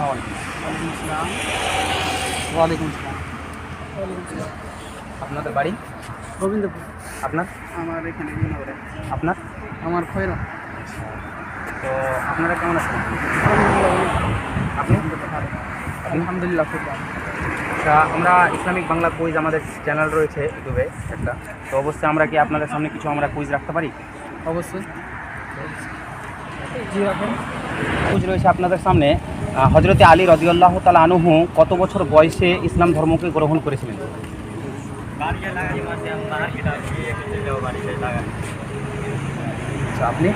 আসসালামু আলাইকুম। ওয়ালাইকুম আসসালাম। ওয়ালাইকুম আসসালাম। ওয়ালাইকুম আসসালাম। আপনাদের বাড়ি? গোবিন্দপুর। আপনার? আমার এখানে বিনগরে। আপনার? আমার খয়রা। তো আপনারা কেমন আছেন? আলহামদুলিল্লাহ আপনি? ভালো। আলহামদুলিল্লাহ খুব ভালো। আচ্ছা, আমরা ইসলামিক বাংলা কুইজ আমাদের চ্যানেল রয়েছে ইউটিউবে একটা। তো অবশ্যই আমরা কি আপনাদের সামনে কিছু আমরা কুইজ রাখতে পারি? অবশ্যই। জি রাখেন। কুইজ রয়েছে আপনাদের সামনে। হযরতে আলী রাদিয়াল্লাহু তাআলা আনহু কত বছর বয়সে ইসলাম ধর্মকে গ্রহণ করেছিলেন? আচ্ছা, আপনি?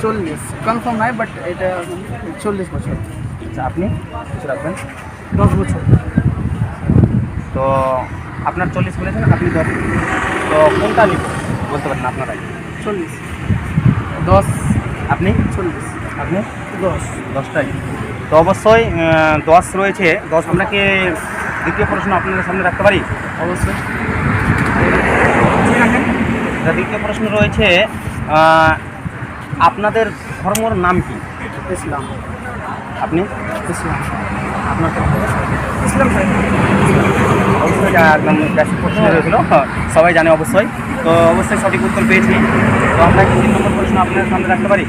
40 কনফার্ম নাই, বাট এটা 40 বছর। আচ্ছা, আপনি কিছু রাখবেন? 10 বছর। তো আপনার 40 বলেছেন, আপনি 10। তো কোনটা বলতে পারেন আপনারাই? 40 10 আপনি? 40 আপনি? 10। 10টাই। তো অবশ্যই 10 রয়েছে। 10 আমরা কি দ্বিতীয় প্রশ্ন আপনাদের সামনে রাখতে পারি? অবশ্যই। দ্বিতীয় প্রশ্ন রয়েছে, আপনাদের ধর্মর নাম কি? ইসলাম। আপনি? ইসলাম। আপনার ক্ষেত্রে? ইসলাম ভাই। অবশ্যই এটা একদম বেসিক প্রশ্ন হয়েছিল, সবাই জানে অবশ্যই। তো অবশ্যই সঠিক উত্তর পেয়েছি। তো আমরা কি 3 নম্বর প্রশ্ন আপনাদের সামনে রাখতে পারি?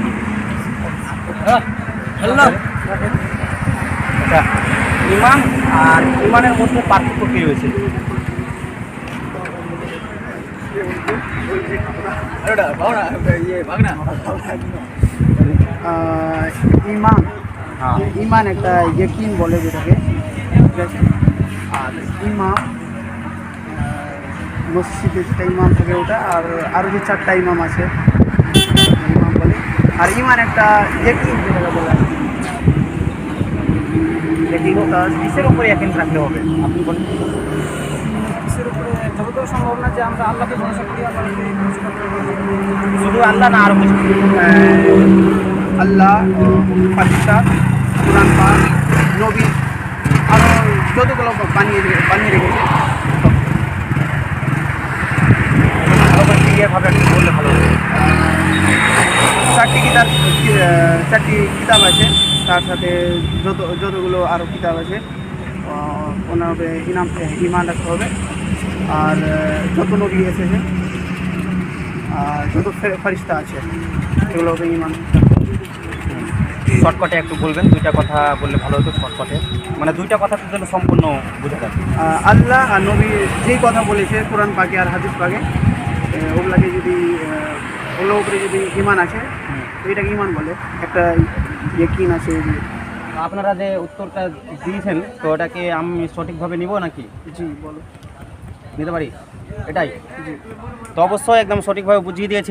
আচ্ছা, ইমান আর ইমানের মধ্যে পার্থক্য কী রয়েছে? ইমান। হ্যাঁ। ইমান একটা ইয়কিন বলে যেটাকে, ঠিক আছে। আর ইমাম মসজিদে যেটা ইমাম থাকে ওটা, আর আরও যে 4টা ইমাম আছে ইমাম বলে। আর ইমান একটা ইয়কিন যেটাকে বলে আর কি। কিসের উপরে এখন রাখতে হবে আপনি বলেন? কিসের উপরে? যতদূর সম্ভব না যে আমরা আল্লাহকে ভরসা করি, শুধু আল্লাহ না আরও কিছু? আল্লাহ, ফারিস্তা, কোরআন পাক, নবী, আরও যতগুলো বানিয়ে রেখেছে সব। আরও ক্লিয়ারভাবে একটু বললে ভালো হবে। 4টি কিতাব আছে, তার সাথে যতগুলো আরও কিতাব আছে ওনাকে ইমান রাখতে হবে। আর যত নবী এসেছে আর যত ফারিস্তা আছে এগুলো হবে ইমান। শর্টকাটে একটু বলবেন, 2টা কথা বললে ভালো হতো শর্টকাটে, মানে 2টা কথা যেন সম্পূর্ণ বোঝা যায়। আল্লাহ আর নবী যেই কথা বলেছে কোরআন পাকে আর হাদিস পাকে, ওগুলাকে যদি ওগুলোর উপরে যদি ইমান আছে তো এটাকে ইমান বলে। একটা ইয়কিন আছে যে। আপনারা যে উত্তরটা দিয়েছেন, তো ওটাকে আমি সঠিকভাবে নিব নাকি? জি বলো। নিতে পারি? এটাই? জি। তো অবশ্যই একদম সঠিকভাবে বুঝিয়ে দিয়েছে।